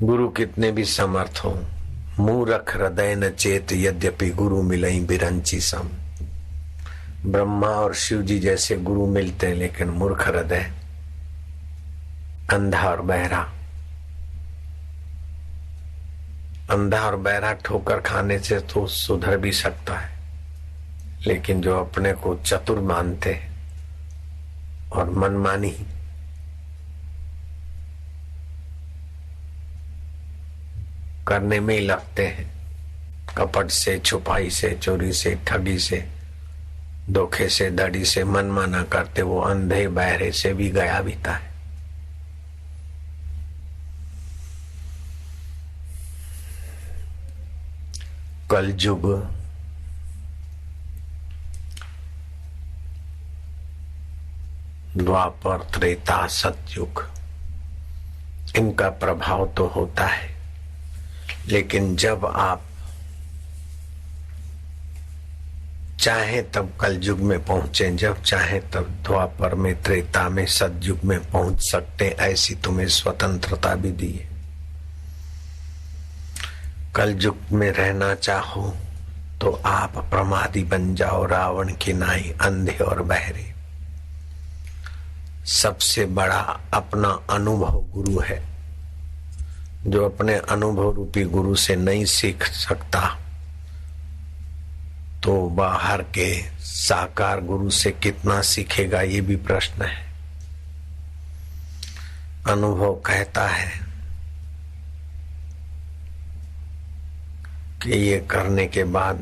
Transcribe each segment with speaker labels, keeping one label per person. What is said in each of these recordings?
Speaker 1: गुरु कितने भी समर्थ हो, मूरख हृदय न चेत, यद्यपि गुरु मिलई बिरंची सम। ब्रह्मा और शिव जी जैसे गुरु मिलते हैं, लेकिन मूर्ख हृदय, अंधा और बहरा, अंधा और बहरा ठोकर खाने से तो सुधर भी सकता है, लेकिन जो अपने को चतुर मानते और मनमानी करने में ही लगते हैं, कपट से, छुपाई से, चोरी से, ठगी से, धोखे से, दड़ी से मनमाना करते, वो अंधे बहरे से भी गया बीता है। कलयुग द्वापर, त्रेता, सतयुग, इनका प्रभाव तो होता है, लेकिन जब आप चाहे तब कलयुग में पहुंचे, जब चाहे तब द्वापर में, त्रेता में, सतयुग में पहुंच सकते, ऐसी तुम्हें स्वतंत्रता भी दी है। कलयुग में रहना चाहो तो आप प्रमादी बन जाओ, रावण की नाई, अंधे और बहरे। सबसे बड़ा अपना अनुभव गुरु है। जो अपने अनुभव रूपी गुरु से नहीं सीख सकता, तो बाहर के साकार गुरु से कितना सीखेगा, ये भी प्रश्न है। अनुभव कहता है कि ये करने के बाद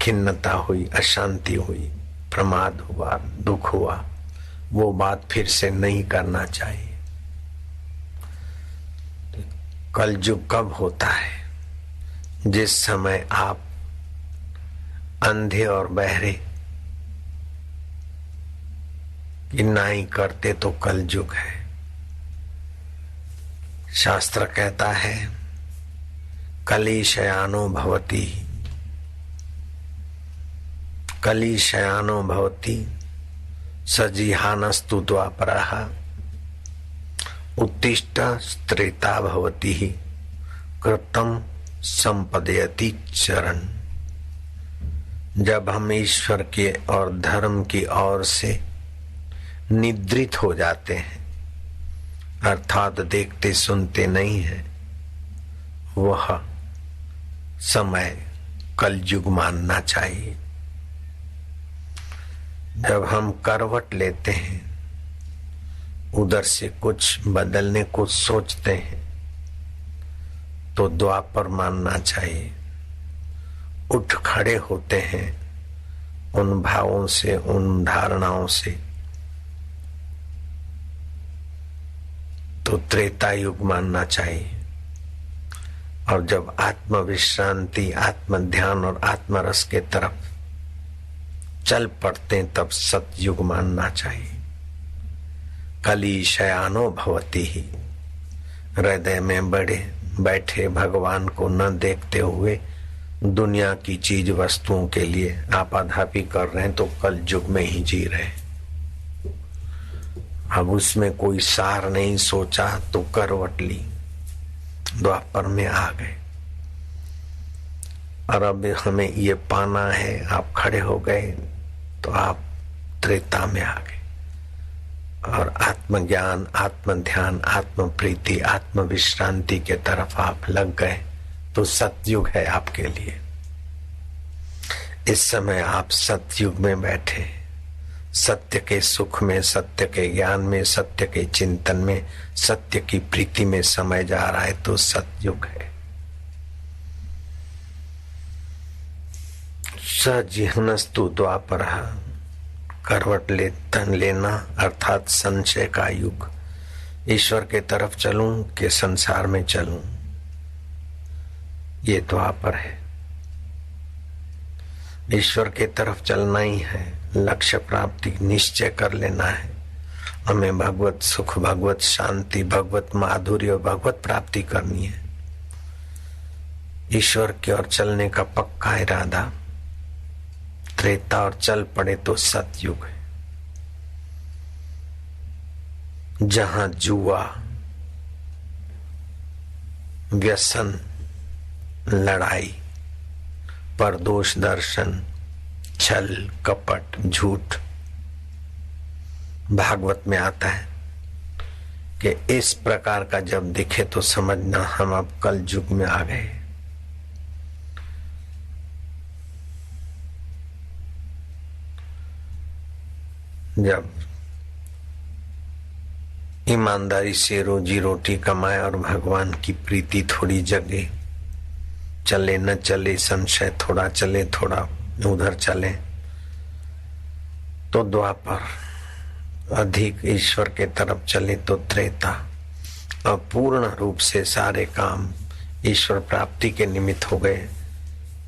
Speaker 1: खिन्नता हुई, अशांति हुई, प्रमाद हुआ, दुख हुआ, वो बात फिर से नहीं करना चाहिए। कलयुग कब होता है? जिस समय आप अंधे और बहरे की नाई करते, तो कलयुग है। शास्त्र कहता है कलिशयानो भवति, कलिशयानो भवति सजिहानस्तु द्वापरः, उत्तिष्ठ त्रेता भवति कृतं संपदयति चरण। जब हम ईश्वर के और धर्म की ओर से निद्रित हो जाते हैं, अर्थात देखते सुनते नहीं हैं, वह समय कलयुग मानना चाहिए। जब हम करवट लेते हैं, उधर से कुछ बदलने को सोचते हैं, तो द्वापर मानना चाहिए। उठ खड़े होते हैं उन भावों से, उन धारणाओं से, तो त्रेता युग मानना चाहिए। और जब आत्म विश्रांति, आत्म ध्यान और आत्मरस के तरफ चल पड़ते, तब सतयुग मानना चाहिए। कलिशयानो भवति ही, हृदय में बड़े बैठे भगवान को न देखते हुए दुनिया की चीज वस्तुओं के लिए आपाधापी कर रहे हैं, तो कल युग में ही जी रहे। अब उसमें कोई सार नहीं सोचा तो करवट ली, द्वापर में आ गए। और अब हमें ये पाना है, आप खड़े हो गए तो आप त्रेता में आ गए। और आत्मज्ञान, आत्म ध्यान, आत्म प्रीति, आत्म विश्रांति के तरफ आप लग गए, तो सतयुग है आपके लिए। इस समय आप सतयुग में बैठे, सत्य के सुख में, सत्य के ज्ञान में, सत्य के चिंतन में, सत्य की प्रीति में समय जा रहा है, तो सतयुग है। सजिहनस्तु द्वापरः, करवट लेना अर्थात संशय का युग। ईश्वर के तरफ चलूं कि संसार में चलूं, ये द्वापर है। ईश्वर के तरफ चलना ही है, लक्ष्य प्राप्ति निश्चय कर लेना है। हमें भगवत सुख, भगवत शांति, भगवत माधुर्य, भगवत प्राप्ति करनी है। ईश्वर की ओर चलने का पक्का इरादा, त्रेता और चल पड़े तो सतयुग है। जहां जुआ व्यसन, लड़ाई, परदोष दर्शन, छल कपट, झूठ। भागवत में आता है कि इस प्रकार का जब दिखे तो समझना हम अब कल युग में आ गए। जब ईमानदारी से रोजी रोटी कमाए और भगवान की प्रीति थोड़ी जगे, चले न चले संशय, थोड़ा चले थोड़ा उधर चले, तो द्वापर, अधिक ईश्वर के तरफ चले तो त्रेता, और पूर्ण रूप से सारे काम ईश्वर प्राप्ति के निमित्त हो गए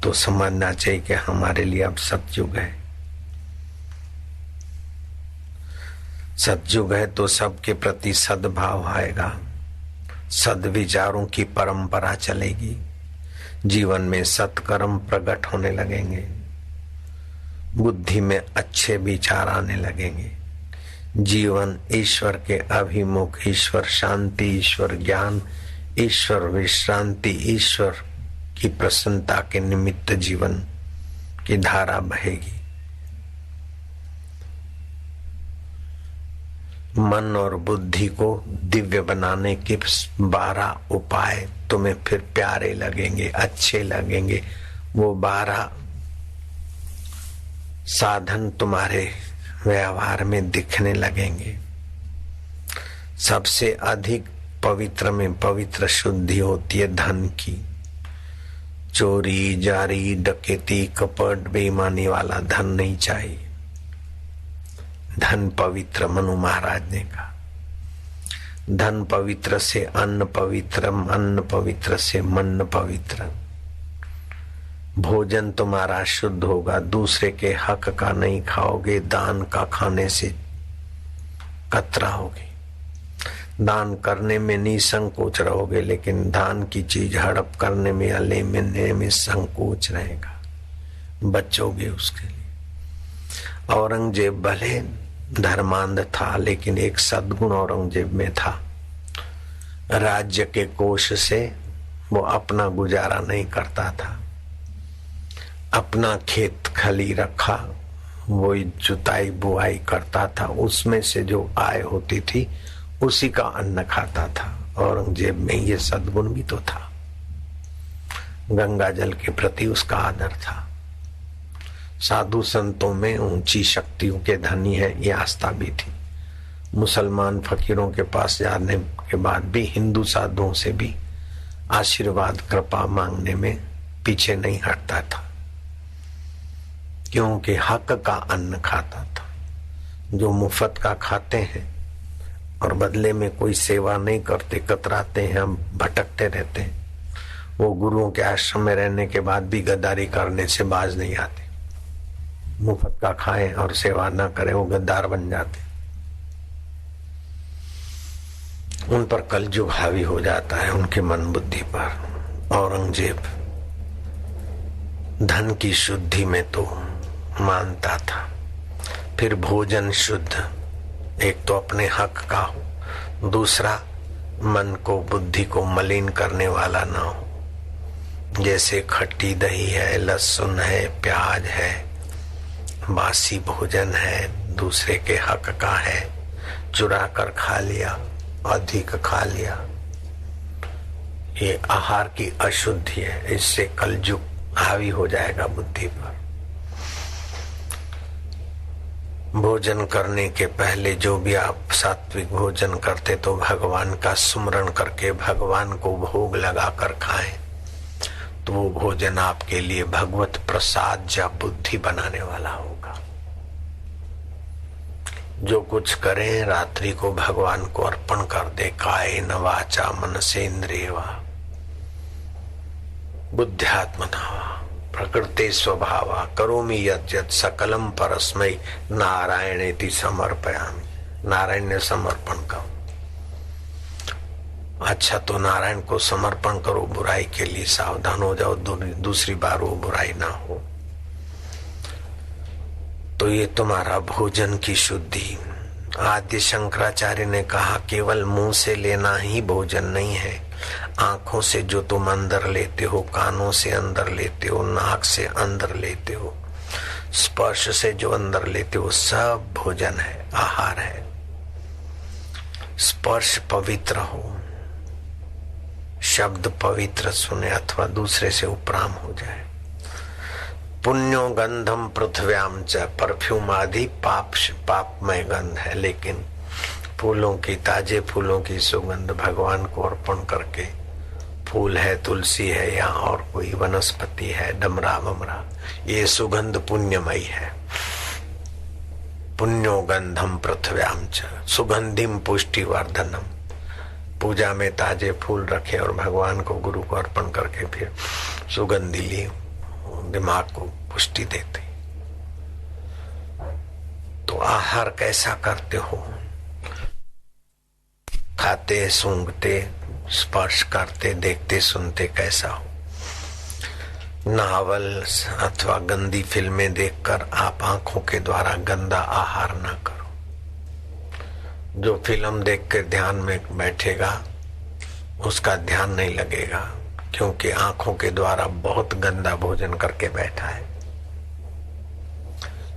Speaker 1: तो समझना चाहिए कि हमारे लिए अब सतयुग है। सतयुग है तो सबके प्रति सद्भाव आएगा, सद्विचारों की परंपरा चलेगी, जीवन में सत्कर्म प्रकट होने लगेंगे, बुद्धि में अच्छे विचार आने लगेंगे, जीवन ईश्वर के अभिमुख, ईश्वर शांति, ईश्वर ज्ञान, ईश्वर विश्रांति, ईश्वर की प्रसन्नता के निमित्त जीवन की धारा बहेगी। मन और बुद्धि को दिव्य बनाने के 12 उपाय तुम्हें फिर प्यारे लगेंगे, अच्छे लगेंगे। वो 12 साधन तुम्हारे व्यवहार में दिखने लगेंगे। सबसे अधिक पवित्र में पवित्र शुद्धि होती है धन की। चोरी जारी डकैती कपट बेईमानी वाला धन नहीं चाहिए। धन पवित्र, मनु महाराज ने कहा, धन पवित्र से अन्न पवित्रम, अन्न पवित्र से मन पवित्र। भोजन तुम्हारा शुद्ध होगा, दूसरे के हक का नहीं खाओगे, दान का खाने से कतराओगे, दान करने में निसंकोच रहोगे, लेकिन दान की चीज हड़प करने में, अले मिलने में संकोच रहेगा, बचोगे उसके लिए। औरंगजेब भले धर्मांध था, लेकिन एक सद्गुण औरंगजेब में था। राज्य के कोष से वो अपना गुजारा नहीं करता था, अपना खेत खली रखा, वो जुताई बुआई करता था, उसमें से जो आय होती थी उसी का अन्न खाता था। औरंगजेब में ये सद्गुण भी तो था, गंगा जल के प्रति उसका आदर था। साधु संतों में ऊंची शक्तियों के धनी है, ये आस्था भी थी। मुसलमान फकीरों के पास जाने के बाद भी हिंदू साधुओं से भी आशीर्वाद कृपा मांगने में पीछे नहीं हटता था, क्योंकि हक का अन्न खाता था। जो मुफ्त का खाते हैं और बदले में कोई सेवा नहीं करते, कतराते हैं, हम भटकते रहते हैं, वो गुरुओं के आश्रम में रहने के बाद भी गद्दारी करने से बाज नहीं आते। मुफ्त का खाएं और सेवा ना करें, वो गद्दार बन जाते। उन पर कलयुग हावी हो जाता है, उनके मन बुद्धि पर। औरंगजेब धन की शुद्धि में तो मानता था, फिर भोजन शुद्ध, एक तो अपने हक का हो, दूसरा मन को बुद्धि को मलिन करने वाला ना हो। जैसे खट्टी दही है, लहसुन है, प्याज है, बासी भोजन है, दूसरे के हक का है, चुरा कर खा लिया, अधिक खा लिया, ये आहार की अशुद्धि है। इससे कलयुग हावी हो जाएगा बुद्धि पर। भोजन करने के पहले जो भी आप सात्विक भोजन करते तो भगवान का सुमरण करके भगवान को भोग लगाकर खाएं, तो वो भोजन आपके लिए भगवत प्रसाद या बुद्धि बनाने वाला होगा। जो कुछ करें रात्रि को भगवान को अर्पण कर दे। कायेन वाचा मनसेन्द्रिय वा बुद्ध्यात्मना वा प्रकृते स्वभावा करोमि यत् यत् सकलम परस्मै नारायणेति समर्पयामि। नारायण ने समर्पण करो। अच्छा तो नारायण को समर्पण करो, बुराई के लिए सावधान हो जाओ, दूसरी बार वो बुराई ना हो। तो ये तुम्हारा भोजन की शुद्धि, आद्य शंकराचार्य ने कहा केवल मुंह से लेना ही भोजन नहीं है, आंखों से जो तुम अंदर लेते हो, कानों से अंदर लेते हो, नाक से अंदर लेते हो, स्पर्श से जो अंदर लेते हो, सब भोजन है, आहार है। स्पर्श पवित्र हो, शब्द पवित्र सुने अथवा दूसरे से उपराम हो जाए। पुण्यो गंधम पृथ्व्याम च, परफ्यूम आदि पापमय गंध है, लेकिन फूलों की, ताजे फूलों की सुगंध भगवान को अर्पण करके, फूल है, तुलसी है या और कोई वनस्पति है, डमरा वमरा, ये सुगंध पुण्यमयी है। पुण्यो गंधम पृथ्व्याम च सुगंधिम पुष्टिवर्धनम। पूजा में ताजे फूल रखे और भगवान को, गुरु को अर्पण करके फिर सुगंधी ली, दिमाग को पुष्टि देते। तो आहार कैसा करते हो? खाते, सूंघते, स्पर्श करते, देखते, सुनते कैसा हो? नावल अथवा गंदी फिल्में देखकर आप आंखों के द्वारा गंदा आहार ना करो। जो फिल्म देख कर ध्यान में बैठेगा उसका ध्यान नहीं लगेगा, क्योंकि आंखों के द्वारा बहुत गंदा भोजन करके बैठा है।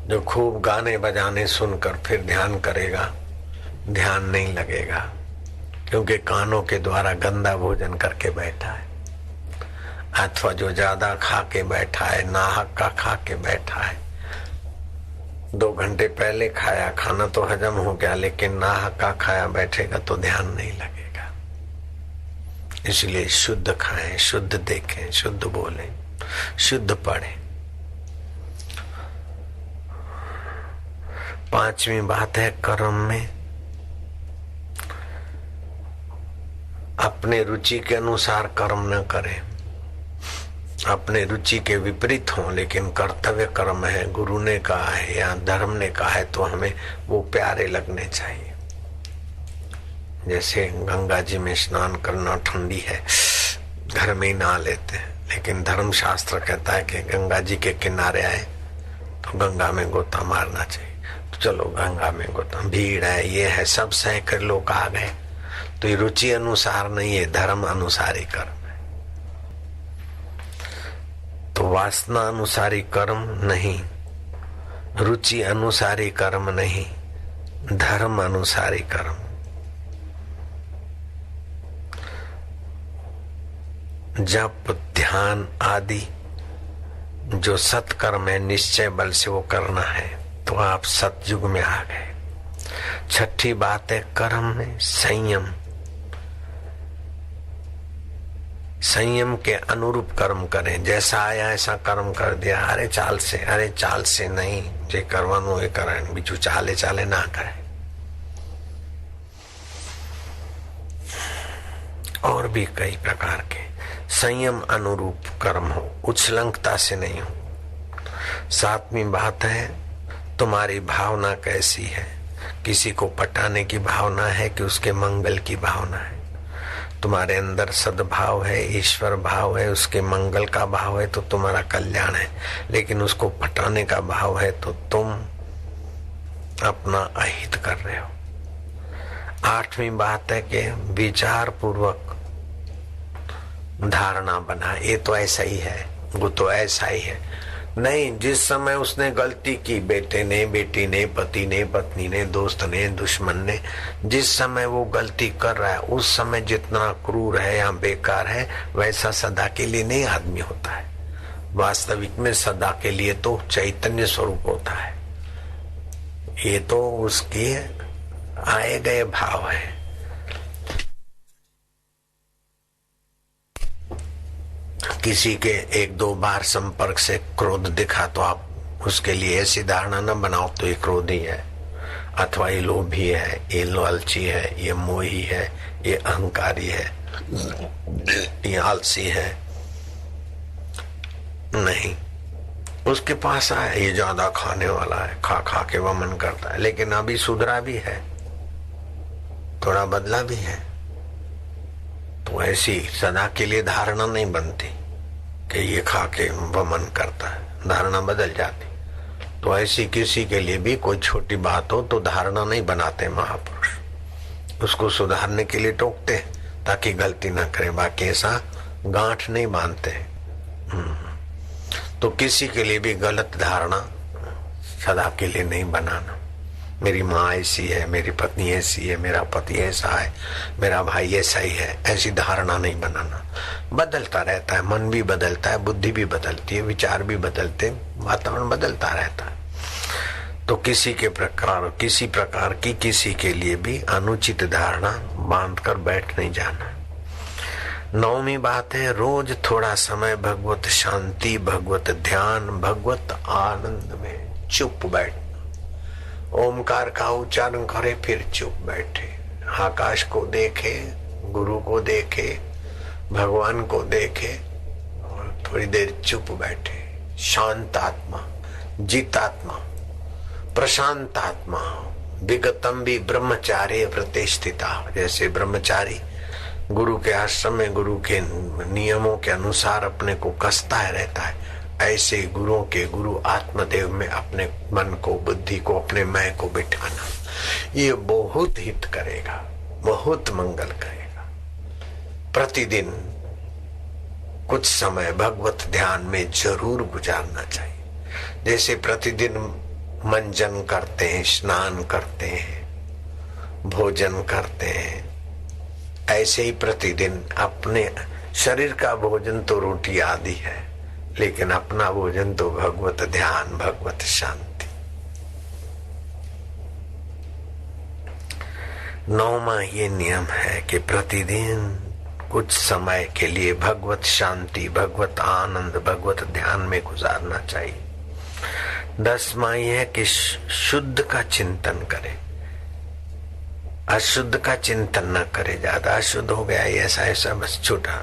Speaker 1: जो खूब गाने बजाने सुनकर फिर ध्यान करेगा, ध्यान नहीं लगेगा, क्योंकि कानों के द्वारा गंदा भोजन करके बैठा है। अथवा जो ज्यादा खा के बैठा है, नाहक का खा के बैठा है, 2 घंटे पहले खाया, खाना तो हजम हो गया, लेकिन नाहक का खाया बैठेगा तो ध्यान नहीं लगेगा। इसलिए शुद्ध खाएं, शुद्ध देखें, शुद्ध बोलें, शुद्ध पढ़ें। 5वीं बात है कर्म में अपने रुचि के अनुसार कर्म न करें। अपने रुचि के विपरीत हो, लेकिन कर्तव्य कर्म है, गुरु ने कहा है या धर्म ने कहा है, तो हमें वो प्यारे लगने चाहिए। जैसे गंगा जी में स्नान करना ठंडी है, घर में ही नहा लेते हैं, लेकिन धर्म शास्त्र कहता है कि गंगा जी के किनारे आए तो गंगा में गोता मारना चाहिए। तो चलो गंगा में गोता, भीड़ है, ये है, सब सह कर लोग आ गए, तो ये रुचि अनुसार नहीं है, धर्म अनुसारी कर्म है। तो वासना अनुसारी कर्म नहीं, रुचि अनुसारी कर्म नहीं, धर्म अनुसारी कर्म। जप, ध्यान आदि जो सत्कर्म है, निश्चय बल से वो करना है, तो आप सतयुग में आ गए। 6ठी बात है कर्म में संयम। संयम के अनुरूप कर्म करें। जैसा आया ऐसा कर्म कर दिया, अरे चाल से नहीं, जे करवानो ए करे, बीजू चाले चाले ना करे। और भी कई प्रकार के संयम अनुरूप कर्म हो, उछलंकता से नहीं हो। 7वीं बात है तुम्हारी भावना कैसी है। किसी को पटाने की भावना है कि उसके मंगल की भावना है। तुम्हारे अंदर सद्भाव है, ईश्वर भाव है, उसके मंगल का भाव है, तो तुम्हारा कल्याण है। लेकिन उसको पटाने का भाव है तो तुम अपना अहित कर रहे हो। 8वीं बात है कि विचार पूर्वक धारणा बना, ये तो ऐसा ही है, वो तो ऐसा ही है। नहीं, जिस समय उसने गलती की, बेटे ने, बेटी ने, पति ने, पत्नी ने, दोस्त ने, दुश्मन ने, जिस समय वो गलती कर रहा है, उस समय जितना क्रूर है या बेकार है, वैसा सदा के लिए नहीं आदमी होता है। वास्तविक में सदा के लिए तो चैतन्य स्वरूप होता है। ये तो उसके आए गए भाव है। किसी के 1-2 बार संपर्क से क्रोध दिखा तो आप उसके लिए ऐसी धारणा न बनाओ तो ये क्रोधी है, अथवा ये लोभी है, ये लालची है, ये मोही है, ये अहंकारी है, ये आलसी है। नहीं, उसके पास आया, ये ज्यादा खाने वाला है, खा खा के वह मन करता है, लेकिन अभी सुधरा भी है, थोड़ा बदला भी है। तो ऐसी सदा के लिए धारणा नहीं बनती कि ये खा के वह मन करता है, धारणा बदल जाती। तो ऐसी किसी के लिए भी कोई छोटी बात हो तो धारणा नहीं बनाते महापुरुष, उसको सुधारने के लिए टोकते ताकि गलती ना करे, बाकी ऐसा गांठ नहीं बांधते। तो किसी के लिए भी गलत धारणा सदा के लिए नहीं बनाना। मेरी माँ ऐसी है, मेरी पत्नी ऐसी है, मेरा पति ऐसा है, मेरा भाई ऐसा ही है, ऐसी धारणा नहीं बनाना। बदलता रहता है, मन भी बदलता है, बुद्धि भी बदलती है, विचार भी बदलते, वातावरण बदलता रहता है। तो किसी प्रकार की किसी के लिए भी अनुचित धारणा बांधकर बैठ नहीं जाना। 9वीं बात है, रोज थोड़ा समय भगवत शांति, भगवत ध्यान, भगवत आनंद में चुप बैठ। ओमकार का उच्चारण करे फिर चुप बैठे, आकाश को देखे, गुरु को देखे, भगवान को देखे और थोड़ी देर चुप बैठे। शांत आत्मा, जितात्मा, प्रशांत आत्मा, विगतम भी ब्रह्मचार्य प्रतिष्ठिता। जैसे ब्रह्मचारी गुरु के आश्रम में गुरु के नियमों के अनुसार अपने को कसता है रहता है, ऐसे गुरुओं के गुरु आत्मदेव में अपने मन को, बुद्धि को, अपने मैं को बिठाना, ये बहुत हित करेगा, बहुत मंगल करेगा। प्रतिदिन कुछ समय भगवत ध्यान में जरूर गुजारना चाहिए। जैसे प्रतिदिन मंजन करते हैं, स्नान करते हैं, भोजन करते हैं, ऐसे ही प्रतिदिन अपने शरीर का भोजन तो रोटी आदि है, लेकिन अपना भोजन तो भगवत ध्यान, भगवत शांति। 9वां ये नियम है कि प्रतिदिन कुछ समय के लिए भगवत शांति, भगवत आनंद, भगवत ध्यान में गुजारना चाहिए। 10वां ये है कि शुद्ध का चिंतन करें, अशुद्ध का चिंतन न करे। ज्यादा अशुद्ध हो गया ऐसा ऐसा बस छूटा,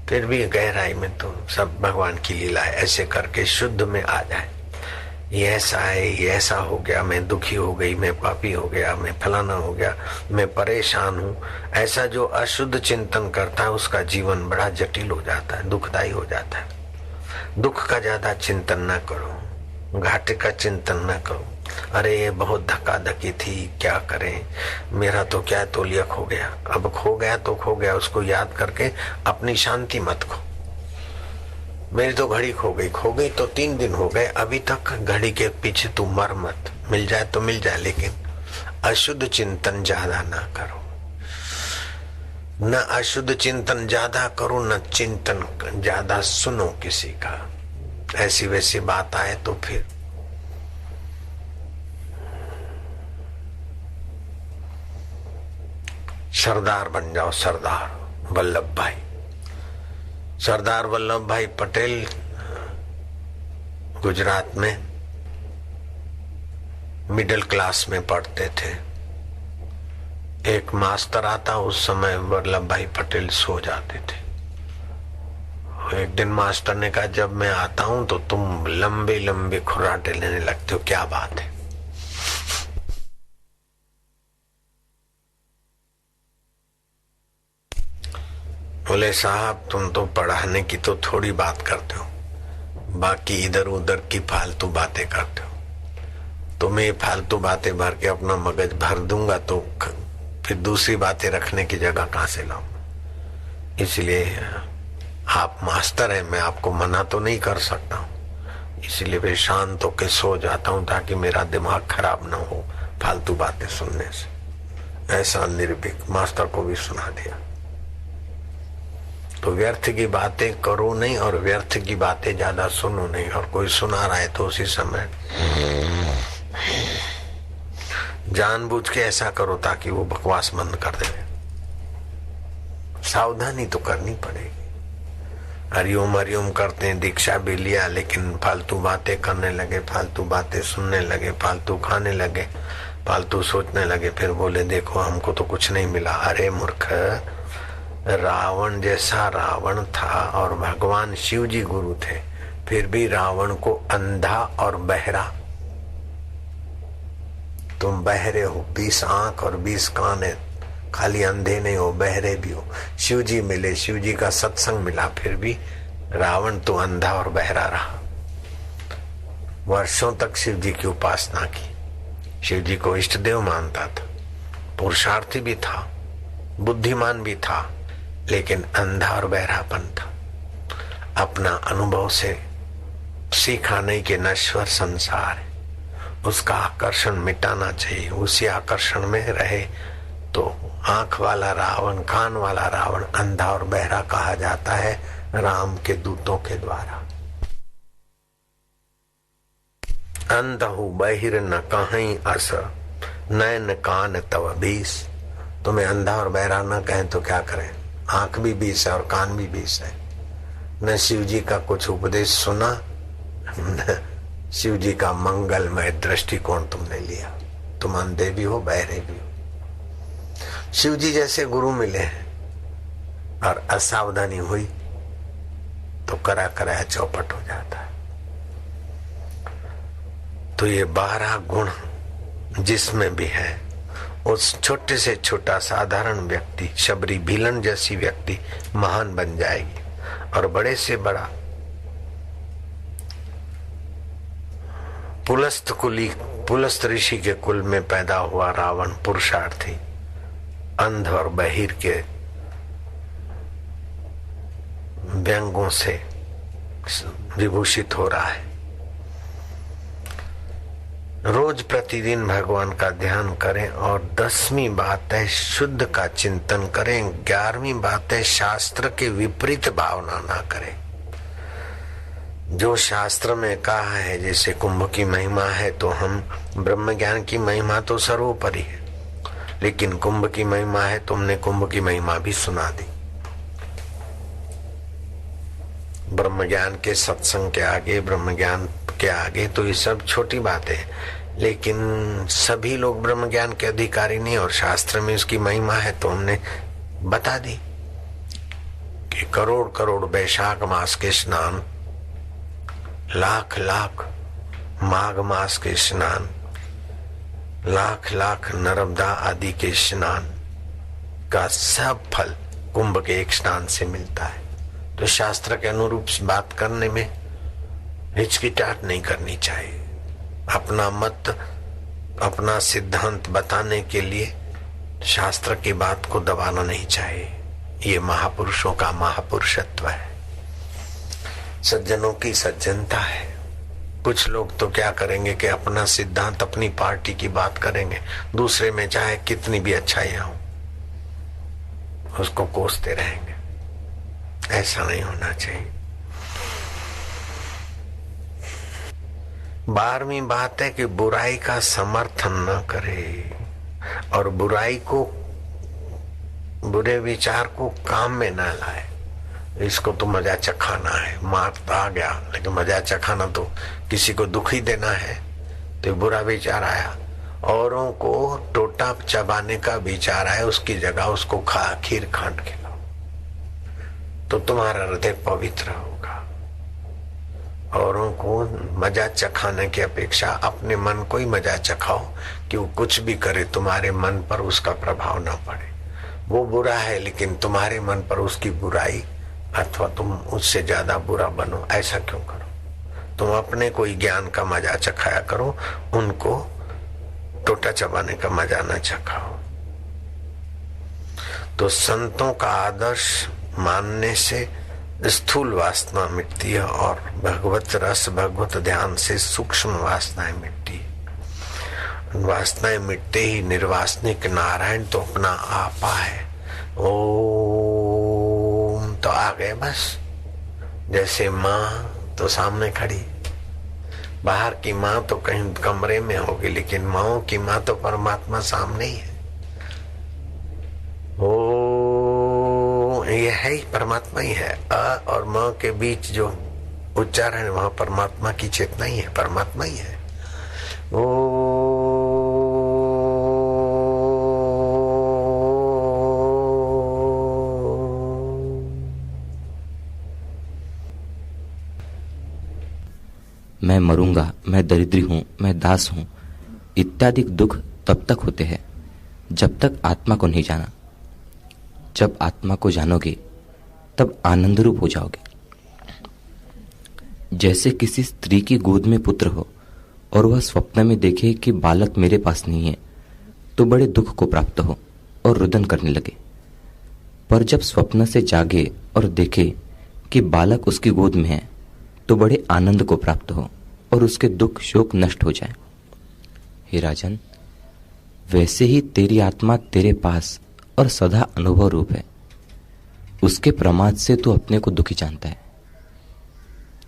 Speaker 1: फिर भी गहराई में तो सब भगवान की लीला है, ऐसे करके शुद्ध में आ जाए। ये ऐसा है, ये ऐसा हो गया, मैं दुखी हो गई, मैं पापी हो गया, मैं फलाना हो गया, मैं परेशान हूँ, ऐसा जो अशुद्ध चिंतन करता है उसका जीवन बड़ा जटिल हो जाता है, दुखदायी हो जाता है। दुख का ज्यादा चिंतन न करो, घाटे का चिंतन न करो। अरे ये बहुत धक्का धक्की थी, क्या करें, मेरा तो क्या तौलिया खो गया। अब खो गया तो खो गया, उसको याद करके अपनी शांति मत खो। मेरी तो घड़ी खो गई तो 3 दिन हो गए, अभी तक घड़ी के पीछे तू मर मत, मिल जाए तो मिल जाए, लेकिन अशुद्ध चिंतन ज्यादा ना करो। न अशुद्ध चिंतन ज्यादा करो, न चिंतन ज्यादा सुनो किसी का। ऐसी वैसी बात आए तो फिर सरदार बन जाओ। सरदार वल्लभ भाई, सरदार वल्लभ भाई पटेल गुजरात में मिडिल क्लास में पढ़ते थे। एक मास्टर आता, उस समय वल्लभ भाई पटेल सो जाते थे। एक दिन मास्टर ने कहा, जब मैं आता हूं तो तुम लंबे लंबे खुराटे लेने लगते हो, क्या बात है? बोले, साहब तुम तो पढ़ाने की तो थोड़ी बात करते हो, बाकी इधर उधर की फालतू बातें करते हो। तुम्हें फालतू बातें भर के अपना मगज भर दूंगा तो फिर दूसरी बातें रखने की जगह कहां से लाऊं? इसलिए आप मास्टर हैं, मैं आपको मना तो नहीं कर सकता हूं, इसलिए मैं शांत होकर सो जाता हूं ताकि मेरा दिमाग खराब ना हो फालतू बातें सुनने से। ऐसा निर्भीक मास्टर को भी सुना दिया। तो व्यर्थ की बातें करो नहीं और व्यर्थ की बातें ज्यादा सुनो नहीं, और कोई सुना रहा है तो उसी समय जानबूझ के ऐसा करो ताकि वो बकवास बंद कर दे। सावधानी तो करनी पड़ेगी। हरिओम हरिओम करते हैं, दीक्षा भी लिया, लेकिन फालतू बातें करने लगे, फालतू बातें सुनने लगे, फालतू खाने लगे, फालतू सोचने लगे, फिर बोले देखो हमको तो कुछ नहीं मिला। अरे मूर्ख, रावण जैसा रावण था और भगवान शिव जी गुरु थे, फिर भी रावण को अंधा और बहरा, तुम बहरे हो, 20 आंख और 20 कान है, खाली अंधे नहीं हो, बहरे भी हो। शिव जी मिले, शिव जी का सत्संग मिला, फिर भी रावण तो अंधा और बहरा रहा। वर्षों तक शिव जी की उपासना की, शिव जी को इष्ट देव मानता था, पुरुषार्थी भी था, बुद्धिमान भी था, लेकिन अंधा और बहरापन था। अपना अनुभव से सीखा नहीं कि नश्वर संसार है, उसका आकर्षण मिटाना चाहिए। उसी आकर्षण में रहे तो आंख वाला रावण, कान वाला रावण अंधा और बहरा कहा जाता है राम के दूतों के द्वारा। अंधहु बहिर न कहीं अस, नयन कान तव बीस। तुम्हें अंधा और बहरा न कहें तो क्या करें, आंख भी 20 है और कान भी 20 है। न शिव जी का कुछ उपदेश सुना, न शिव जी का मंगलमय दृष्टिकोण तुमने लिया। तुम अंधे भी हो, बहरे भी हो। शिव जी जैसे गुरु मिले और असावधानी हुई तो करा कराया चौपट हो जाता है। तो ये 12 गुण जिसमें भी है, उस छोटे से छोटा साधारण व्यक्ति, शबरी भीलन जैसी व्यक्ति महान बन जाएगी, और बड़े से बड़ा पुलस्त ऋषि के कुल में पैदा हुआ रावण पुरुषार्थी अंध और बहिर के व्यंगों से विभूषित हो रहा है। रोज प्रतिदिन भगवान का ध्यान करें, और 10वीं बात है शुद्ध का चिंतन करें। 11वीं बात है शास्त्र के विपरीत भावना ना करें। जो शास्त्र में कहा है, जैसे कुंभ की महिमा है तो हम ब्रह्म ज्ञान की महिमा तो सर्वोपरि है, लेकिन कुंभ की महिमा है, तुमने कुंभ की महिमा भी सुना दी। ब्रह्म ज्ञान के सत्संग के आगे, ब्रह्म ज्ञान के आगे तो ये सब छोटी बातें हैं, लेकिन सभी लोग ब्रह्म ज्ञान के अधिकारी नहीं, और शास्त्र में उसकी महिमा है तो हमने बता दी कि करोड़ करोड़ बैशाख मास के स्नान, लाख लाख माघ मास के स्नान, लाख लाख नर्मदा आदि के स्नान का सब फल कुंभ के एक स्नान से मिलता है। तो शास्त्र के अनुरूप बात करने में हिचकिचाहट नहीं करनी चाहिए। अपना मत, अपना सिद्धांत बताने के लिए शास्त्र की बात को दबाना नहीं चाहिए। ये महापुरुषों का महापुरुषत्व है, सज्जनों की सज्जनता है। कुछ लोग तो क्या करेंगे कि अपना सिद्धांत, अपनी पार्टी की बात करेंगे, दूसरे में चाहे कितनी भी अच्छाइयां हो उसको कोसते रहेंगे। ऐसा नहीं होना चाहिए। 12वीं बात है कि बुराई का समर्थन न करे, और बुराई को, बुरे विचार को काम में न लाए। इसको तो मजा चखाना है, मार आ गया, लेकिन मजा चखाना तो किसी को दुख ही देना है। तो बुरा विचार आया, औरों को टोटा चबाने का विचार आया, उसकी जगह उसको खीर खांड खिलाओ तो तुम्हारा हृदय पवित्र होगा। औरों को मजा चखाने की अपेक्षा अपने मन को ही मजा चखाओ कि वो कुछ भी करे, तुम्हारे मन पर उसका प्रभाव ना पड़े। वो बुरा है लेकिन तुम्हारे मन पर उसकी बुराई अथवा तुम उससे ज्यादा बुरा बनो, ऐसा क्यों करो? तुम अपने कोई ज्ञान का मजा चखाया करो, उनको टोटा चबाने का मजा न चखाओ। तो संतों का आदर्श मानने से स्थूल वासना मिटती है, और भगवत रस, भगवत ध्यान से सूक्ष्म वासनाएं मिटती है। वासनाएं मिटते ही निर्वासनिक नारायण तो अपना आपा है। ओम तो आ गए बस। जैसे माँ तो सामने खड़ी, बाहर की माँ तो कहीं कमरे में होगी, लेकिन माँओं की माँ तो परमात्मा सामने ही है। ये है ही, परमात्मा ही है। अ और म के बीच जो उच्चारण है वहां परमात्मा की चेतना ही है, परमात्मा ही है। ओ
Speaker 2: मैं मरूंगा, मैं दरिद्री हूं, मैं दास हूं इत्यादि दुख तब तक होते हैं जब तक आत्मा को नहीं जाना। जब आत्मा को जानोगे तब आनंद रूप हो जाओगे। जैसे किसी स्त्री की गोद में पुत्र हो और वह स्वप्न में देखे कि बालक मेरे पास नहीं है, तो बड़े दुख को प्राप्त हो और रुदन करने लगे। पर जब स्वप्न से जागे और देखे कि बालक उसकी गोद में है, तो बड़े आनंद को प्राप्त हो और उसके दुख शोक नष्ट हो जाए। हे राजन, वैसे ही तेरी आत्मा तेरे पास और सदा अनुभव रूप है। उसके प्रमाद से तू अपने को दुखी जानता है।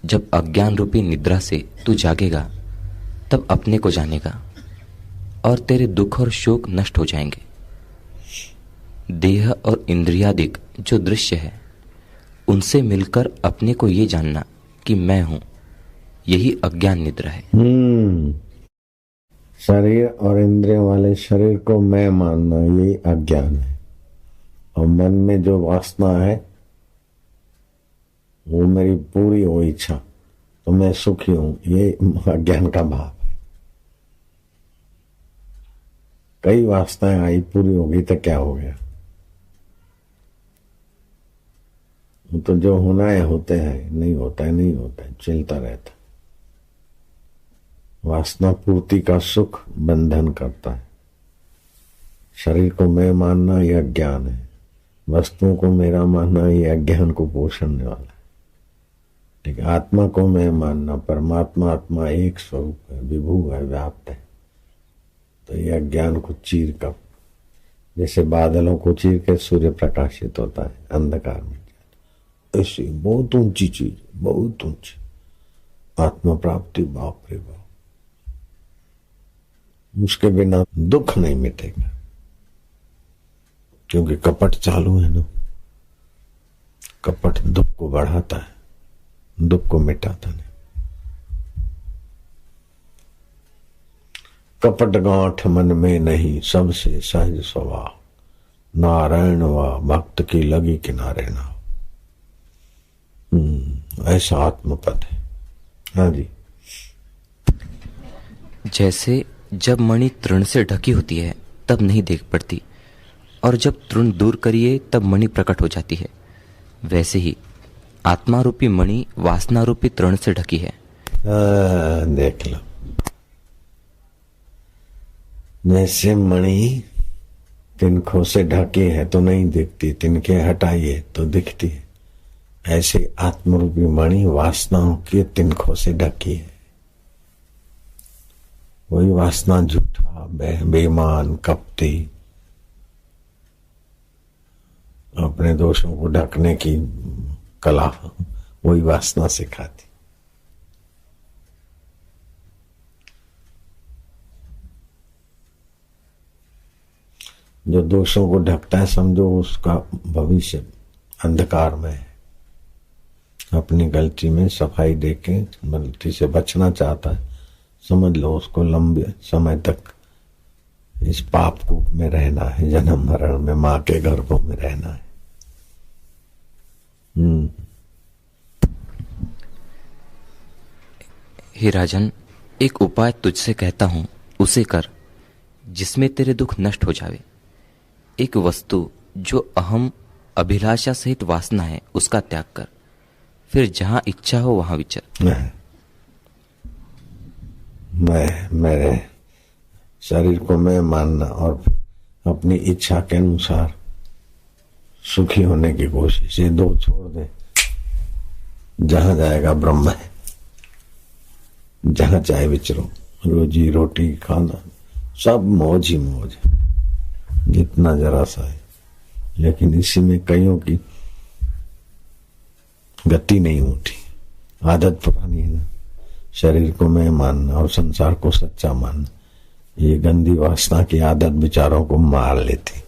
Speaker 2: जब अज्ञान रूपी निद्रा से तू जागेगा, तब अपने को जानेगा और तेरे दुख और शोक नष्ट हो जाएंगे। देह और इंद्रियादिक जो दृश्य है, उनसे मिलकर अपने को ये जानना कि मैं हूं, यही अज्ञान निद्रा है।
Speaker 1: शरीर और इंद्रियों वाले शरीर को मैं मानना, यही अज्ञान है। और मन में जो वासना है, वो मेरी पूरी हो इच्छा तो मैं सुखी हूं, ये अज्ञान का भाव है। कई वासनाएं आई, पूरी होगी तो क्या हो गया? तो जो होना है होते हैं, नहीं होता है नहीं होता है, चलता रहता। वासना पूर्ति का सुख बंधन करता है। शरीर को मैं मानना यह अज्ञान है, वस्तुओं को मेरा मानना यह अज्ञान को पोषण वाला है। लेकिन आत्मा को मैं मानना, परमात्मा आत्मा एक स्वरूप है, विभू है, व्याप्त है, तो यह अज्ञान को चीर कर, जैसे बादलों को चीर के सूर्य प्रकाशित होता है अंधकार में, ऐसी बहुत ऊंची चीज, बहुत ऊंची आत्मा प्राप्ति। बाप रे बाप, उसके बिना दुख नहीं मिटेगा, क्योंकि कपट चालू है ना। कपट दुख को बढ़ाता है, दुख को मिटाता नहीं। कपट गांठ मन में नहीं, सबसे सहज स्वभाव, नारायण व भक्त की लगी किनारे ना। ऐसा आत्मपद है। हाँ जी।
Speaker 2: जैसे जब मणि तृण से ढकी होती है तब नहीं देख पड़ती, और जब तृण दूर करिए तब मणि प्रकट हो जाती है, वैसे ही आत्मा रूपी मणि वासना रूपी तृण से ढकी है।
Speaker 1: देख लो, जैसे मणि तिनकों से ढकी है तो नहीं दिखती, तिनके हटाइए तो दिखती है। ऐसे आत्मरूपी मणि वासनाओं के तिनकों से ढकी है। वही वासना झूठा, बेईमान, कपटी, अपने दोषों को ढकने की कला, वही वासना सिखाती। जो दोषों को ढकता है, समझो उसका भविष्य अंधकार में है। अपनी गलती में सफाई देके गलती से बचना चाहता है, समझ लो उसको लंबे समय तक इस पाप कूप में रहना है, जन्म मरण में मां के गर्भों में रहना है।
Speaker 2: हे राजन, एक उपाय तुझसे कहता हूं, उसे कर, जिसमें तेरे दुख नष्ट हो जावे। एक वस्तु जो अहम अभिलाषा सहित वासना है, उसका त्याग कर, फिर जहां इच्छा हो वहां विचर।
Speaker 1: मेरे शरीर को मैं मानना और अपनी इच्छा के अनुसार सुखी होने की कोशिश, ये दो छोड़ दे। जहां जाएगा ब्रह्म है, जहां चाहे विचरो, रोजी रोटी खाना सब मौज ही मौज है, जितना जरा सा है। लेकिन इसी में कईयों की गति नहीं उठी, आदत पुरानी है ना। शरीर को मैं मानना और संसार को सच्चा मानना, ये गंदी वासना की आदत विचारों को मार लेती।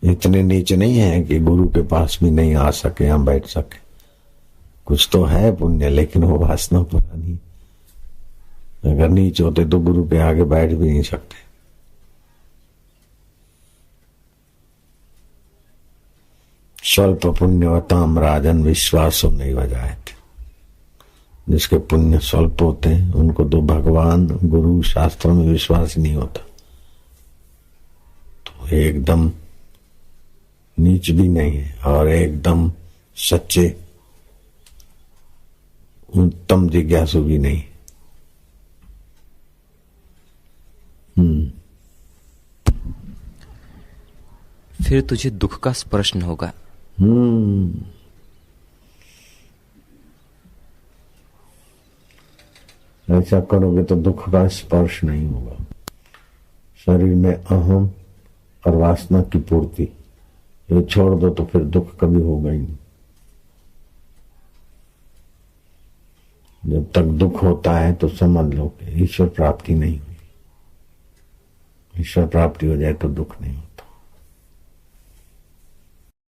Speaker 1: इतने नीचे नहीं है कि गुरु के पास भी नहीं आ सके, यहाँ बैठ सके। कुछ तो है पुण्य, लेकिन वो वासना पुरानी। अगर नीचे होते तो गुरु के आगे बैठ भी नहीं सकते। स्वल्प पुण्यवताम राजन विश्वासो नहीं बजाए थे। जिसके पुण्य स्वल्प होते हैं उनको तो भगवान गुरु शास्त्र में विश्वास नहीं होता, तो एकदम नीच भी नहीं है और एकदम सच्चे उत्तम जिज्ञासु भी नहीं।
Speaker 2: फिर तुझे दुख का स्पर्श न होगा।
Speaker 1: ऐसा करोगे तो दुख का स्पर्श नहीं होगा। शरीर में अहम और वासना की पूर्ति ये छोड़ दो तो फिर दुख कभी होगा ही नहीं। जब तक दुख होता है तो समझ लो कि ईश्वर प्राप्ति नहीं हुई। ईश्वर प्राप्ति हो जाए तो दुख नहीं होता।